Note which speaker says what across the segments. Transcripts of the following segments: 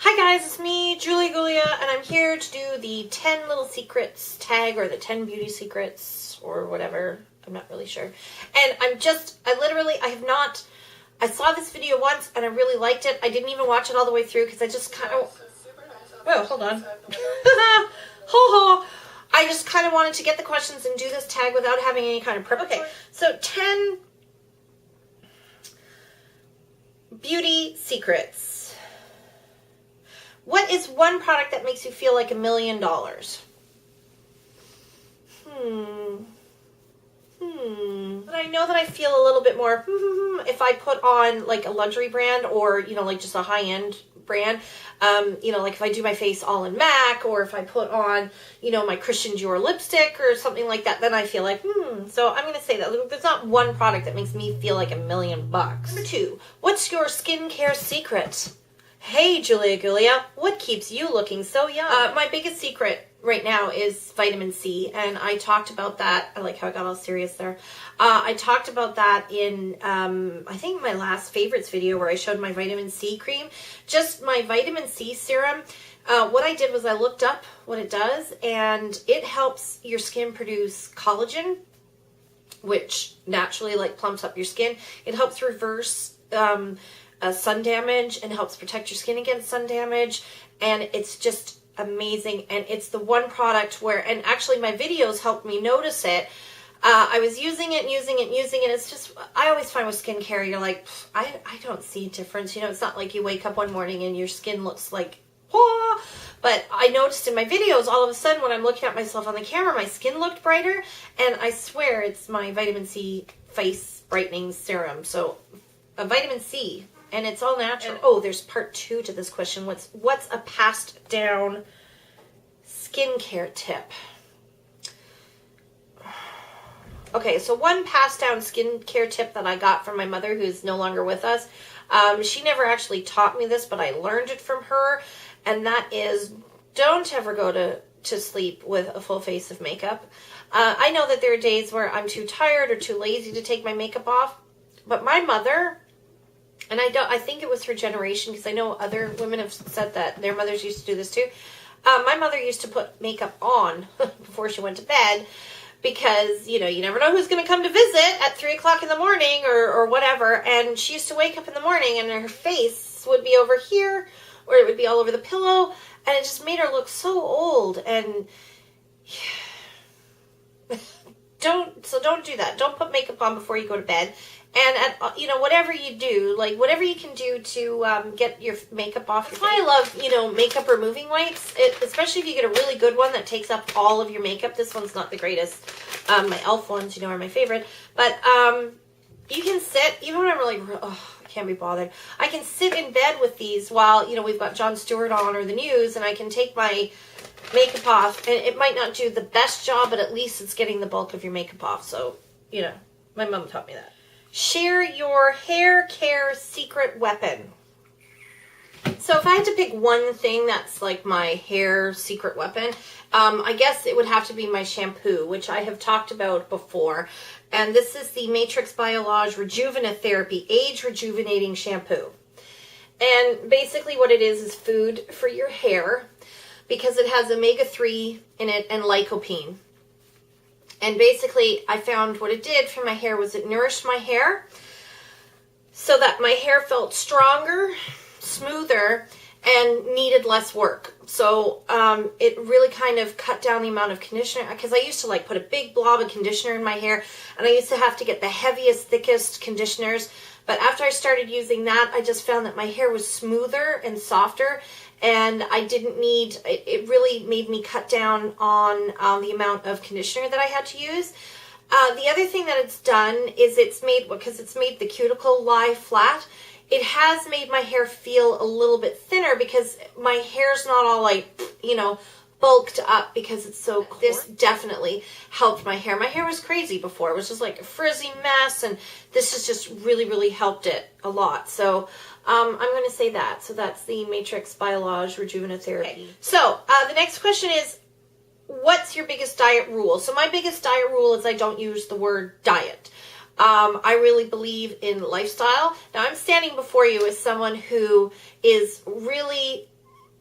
Speaker 1: Hi guys, it's me, Julia Gulia, and I'm here to do the 10 little secrets tag, or the 10 beauty secrets, or whatever. I'm not really sure. And I saw this video once, and I really liked it. I didn't even watch it all the way through, because I just kind of... Whoa, hold on. Ho-ho! I just kind of wanted to get the questions and do this tag without having any kind of prep. Okay, so 10 beauty secrets. What is one product that makes you feel like $1 million? But I know that I feel a little bit more if I put on like a luxury brand, or like just a high-end brand. Like if I do my face all in MAC, or if I put on my Christian Dior lipstick or something like that, then I feel like So I'm gonna say that there's not one product that makes me feel like $1 million. Number 2, what's your skincare secret? Hey, Julia Gulia, what keeps you looking so young? My biggest secret right now is vitamin C, and I talked about that. I like how I got all serious there. I talked about that in, I think my last favorites video, where I showed my vitamin C cream. Just my vitamin C serum. What I did was I looked up what it does, and it helps your skin produce collagen, which naturally plumps up your skin. It helps reverse sun damage and helps protect your skin against sun damage, and it's just amazing. And it's the one product where, and actually my videos helped me notice it. I was using it. It's just, I always find with skincare, you're like, I don't see a difference. It's not like you wake up one morning and your skin looks like, whoa. But I noticed in my videos, all of a sudden when I'm looking at myself on the camera, my skin looked brighter, and I swear it's my vitamin C face brightening serum. So a vitamin C, and it's all natural. And, oh, there's part 2 to this question. What's a passed down skincare tip? Okay, so one passed down skincare tip that I got from my mother, who's no longer with us. She never actually taught me this, but I learned it from her, and that is, don't ever go to sleep with a full face of makeup. I know that there are days where I'm too tired or too lazy to take my makeup off, but my mother... And I think it was her generation, because I know other women have said that their mothers used to do this too. My mother used to put makeup on before she went to bed, because, you never know who's going to come to visit at 3 o'clock in the morning or whatever. And she used to wake up in the morning and her face would be over here, or it would be all over the pillow. And it just made her look so old. And don't do that. Don't put makeup on before you go to bed. And whatever you do, whatever you can do to get your makeup off. That's why I love, makeup removing wipes. Especially if you get a really good one that takes up all of your makeup. This one's not the greatest. My e.l.f. ones, are my favorite. But you can sit, even when I'm really, I can't be bothered. I can sit in bed with these while, we've got Jon Stewart on or the news, and I can take my makeup off. And it might not do the best job, but at least it's getting the bulk of your makeup off. So, my mom taught me that. Share your hair care secret weapon. So if I had to pick one thing that's like my hair secret weapon, I guess it would have to be my shampoo, which I have talked about before. And this is the Matrix Biolage Rejuvenotherapy Age Rejuvenating Shampoo. And basically what it is food for your hair, because it has omega-3 in it and lycopene. And basically, I found what it did for my hair was it nourished my hair so that my hair felt stronger, smoother, and needed less work. So it really kind of cut down the amount of conditioner, because I used to put a big blob of conditioner in my hair, and I used to have to get the heaviest, thickest conditioners. But after I started using that, I just found that my hair was smoother and softer, and I didn't need, it really made me cut down on the amount of conditioner that I had to use. The other thing that it's done is because it's made the cuticle lie flat, it has made my hair feel a little bit thinner, because my hair's not all bulked up because it's so coarse. This definitely helped my hair. My hair was crazy before. It was just like a frizzy mess, and this has just really, really helped it a lot. So I'm going to say that. So that's the Matrix Biolage Rejuvenotherapy. Okay. So the next question is, what's your biggest diet rule? So my biggest diet rule is I don't use the word diet. I really believe in lifestyle. Now I'm standing before you as someone who is really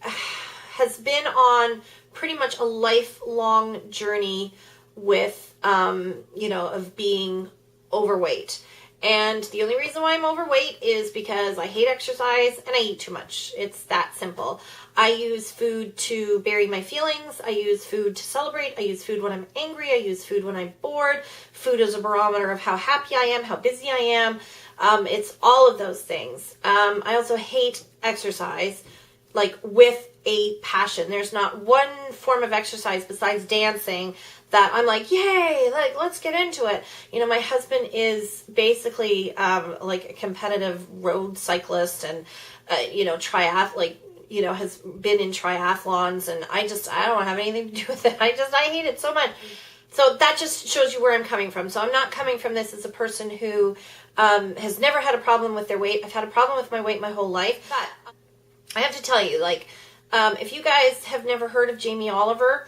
Speaker 1: has been on pretty much a lifelong journey with, of being overweight. And the only reason why I'm overweight is because I hate exercise and I eat too much. It's that simple. I use food to bury my feelings. I use food to celebrate. I use food when I'm angry. I use food when I'm bored. Food is a barometer of how happy I am, how busy I am. It's all of those things. I also hate exercise, like with a passion. There's not one form of exercise besides dancing that I'm like, yay, like, let's get into it. My husband is basically like a competitive road cyclist and, has been in triathlons, and I don't have anything to do with it. I hate it so much. So that just shows you where I'm coming from. So I'm not coming from this as a person who has never had a problem with their weight. I've had a problem with my weight my whole life. But I have to tell you, if you guys have never heard of Jamie Oliver,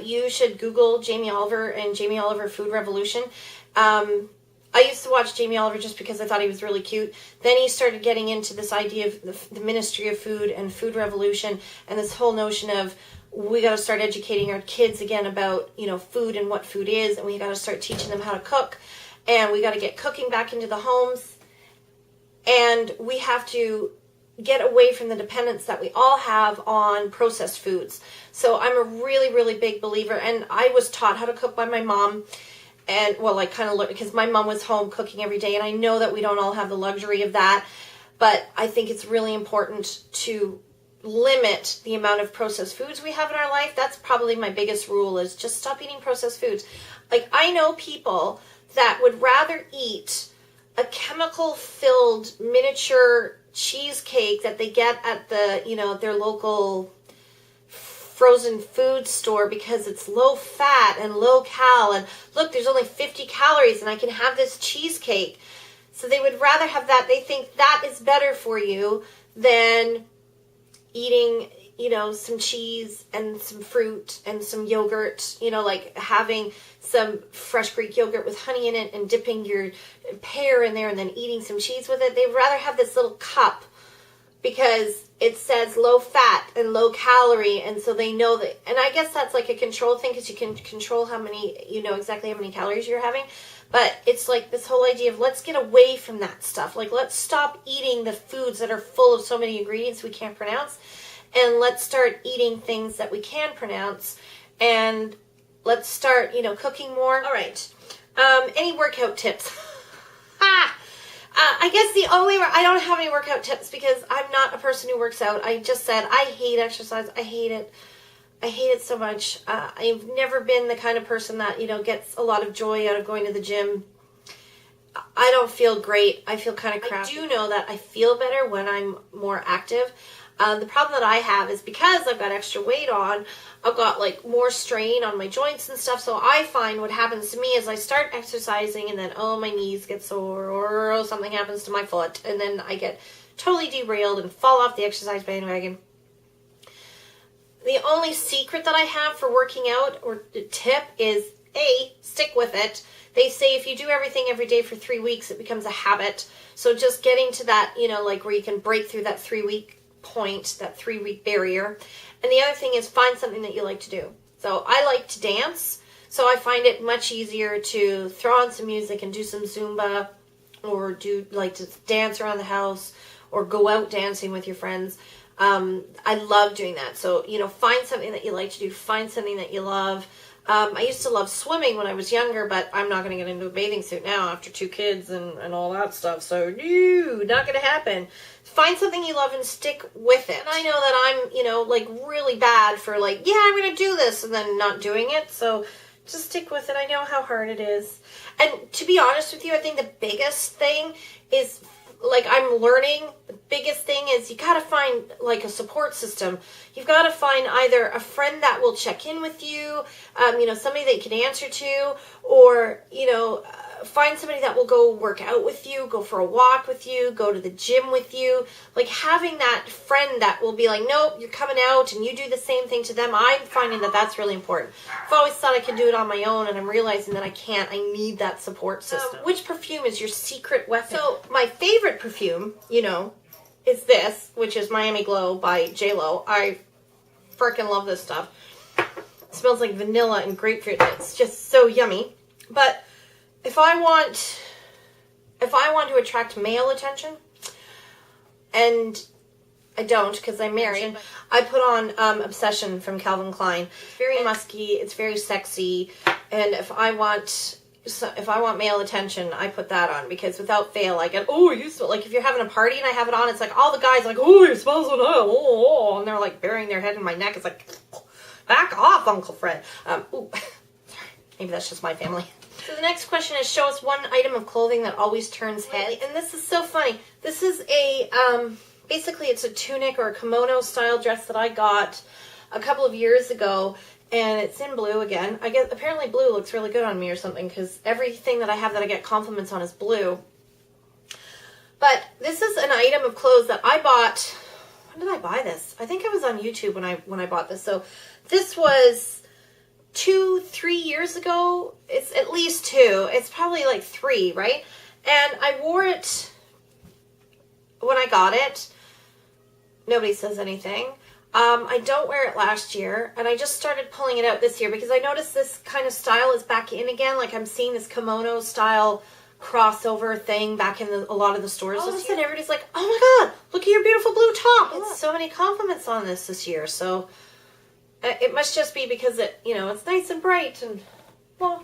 Speaker 1: you should Google Jamie Oliver and Jamie Oliver Food Revolution. I used to watch Jamie Oliver just because I thought he was really cute. Then he started getting into this idea of the Ministry of Food and Food Revolution, and this whole notion of we got to start educating our kids again about, food and what food is, and we got to start teaching them how to cook, and we got to get cooking back into the homes, and we have to get away from the dependence that we all have on processed foods. So I'm a really, really big believer, and I was taught how to cook by my mom. And, I kind of learned because my mom was home cooking every day, and I know that we don't all have the luxury of that, but I think it's really important to limit the amount of processed foods we have in our life. That's probably my biggest rule, is just stop eating processed foods. I know people that would rather eat a chemical-filled miniature cheesecake that they get at the, their local frozen food store because it's low fat and low cal, and look, there's only 50 calories and I can have this cheesecake. So they would rather have that. They think that is better for you than eating, some cheese and some fruit and some yogurt, like having some fresh Greek yogurt with honey in it and dipping your pear in there and then eating some cheese with it. They'd rather have this little cup because it says low fat and low calorie, and so they know that. And I guess that's like a control thing because you can control how many, exactly how many calories you're having. But it's like this whole idea of let's get away from that stuff. Let's stop eating the foods that are full of so many ingredients we can't pronounce, and let's start eating things that we can pronounce, and let's start, cooking more. All right. Any workout tips? I guess the only I don't have any workout tips because I'm not a person who works out. I just said I hate exercise. I hate it. I hate it so much. I've never been the kind of person that, gets a lot of joy out of going to the gym. I don't feel great. I feel kind of crappy. I do know that I feel better when I'm more active. The problem that I have is because I've got extra weight on, I've got more strain on my joints and stuff. So I find what happens to me is I start exercising and then, my knees get sore, or something happens to my foot. And then I get totally derailed and fall off the exercise bandwagon. The only secret that I have for working out, or tip, is stick with it. They say if you do everything every day for 3 weeks, it becomes a habit. So just getting to that, where you can break through that 3-week point, that 3-week barrier. And the other thing is find something that you like to do. So I like to dance, so I find it much easier to throw on some music and do some Zumba, or do to dance around the house, or go out dancing with your friends. I love doing that. So, find something that you like to do, find something that you love. I used to love swimming when I was younger, but I'm not going to get into a bathing suit now after 2 kids and all that stuff. So, no, not going to happen. Find something you love and stick with it. And I know that I'm, really bad for I'm going to do this and then not doing it. So just stick with it. I know how hard it is. And to be honest with you, I think the biggest thing is I'm learning, the biggest thing is you got to find a support system. You've got to find either a friend that will check in with you, somebody that you can answer to, or, find somebody that will go work out with you, go for a walk with you, go to the gym with you. Having that friend that will be nope, you're coming out, and you do the same thing to them. I'm finding that that's really important. I've always thought I could do it on my own, and I'm realizing that I can't. I need that support system. Which perfume is your secret weapon? So my favorite perfume, is this, which is Miami Glow by JLo. I freaking love this stuff. It smells like vanilla and grapefruit. It's just so yummy. But if I want to attract male attention, and I don't because I'm married, I put on Obsession from Calvin Klein. It's very musky, it's very sexy, and if I want male attention, I put that on, because without fail I get, oh, you smell, like if you're having a party and I have it on, it's like all the guys are like, oh, you smell so nice, oh, and they're like burying their head in my neck. It's like, back off, Uncle Fred. Ooh, sorry, maybe that's just my family. So the next question is, show us one item of clothing that always turns heads. And this is so funny. This is a, basically it's a tunic or a kimono style dress that I got a couple of years ago. And it's in blue again. I guess apparently blue looks really good on me or something, because everything that I have that I get compliments on is blue. But this is an item of clothes that I bought. When did I buy this? I think it was on YouTube when I bought this. So this was 2-3 years ago. It's at least 2. It's probably like 3, right? And I wore it when I got it. Nobody says anything. I don't wear it last year, and I just started pulling it out this year because I noticed this kind of style is back in again. Like I'm seeing this kimono style crossover thing back in a lot of the stores. All of a sudden everybody's like, oh my god, look at your beautiful blue top. It's so many compliments on this year. So it must just be because it's nice and bright and, well,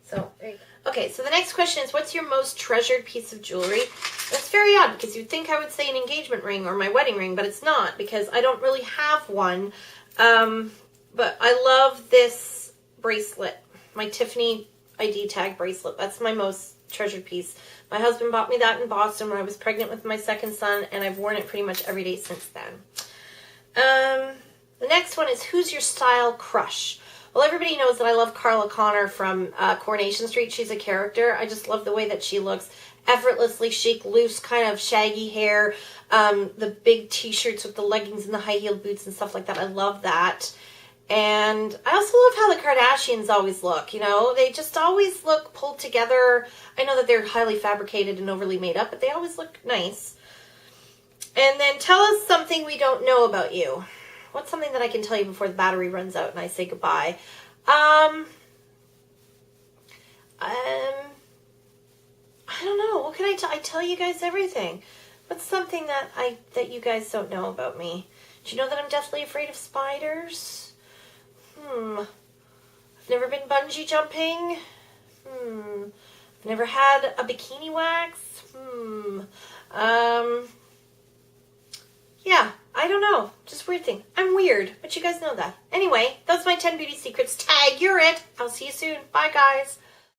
Speaker 1: so there you go. Okay, so the next question is, what's your most treasured piece of jewelry? That's very odd, because you'd think I would say an engagement ring or my wedding ring, but it's not, because I don't really have one. But I love this bracelet, my Tiffany ID tag bracelet. That's my most treasured piece. My husband bought me that in Boston when I was pregnant with my second son, and I've worn it pretty much every day since then. The next one is, who's your style crush? Well, everybody knows that I love Carla Connor from Coronation Street. She's a character. I just love the way that she looks. Effortlessly chic, loose, kind of shaggy hair. The big t-shirts with the leggings and the high-heeled boots and stuff like that. I love that. And I also love how the Kardashians always look. They just always look pulled together. I know that they're highly fabricated and overly made up, but they always look nice. And then tell us something we don't know about you. What's something that I can tell you before the battery runs out and I say goodbye? I don't know. What can I tell you guys everything. What's something that you guys don't know about me? Do you know that I'm deathly afraid of spiders? I've never been bungee jumping. I've never had a bikini wax. Yeah, I don't know. Just weird thing. I'm weird, but you guys know that. Anyway, that's my 10 beauty secrets tag. You're it. I'll see you soon. Bye, guys.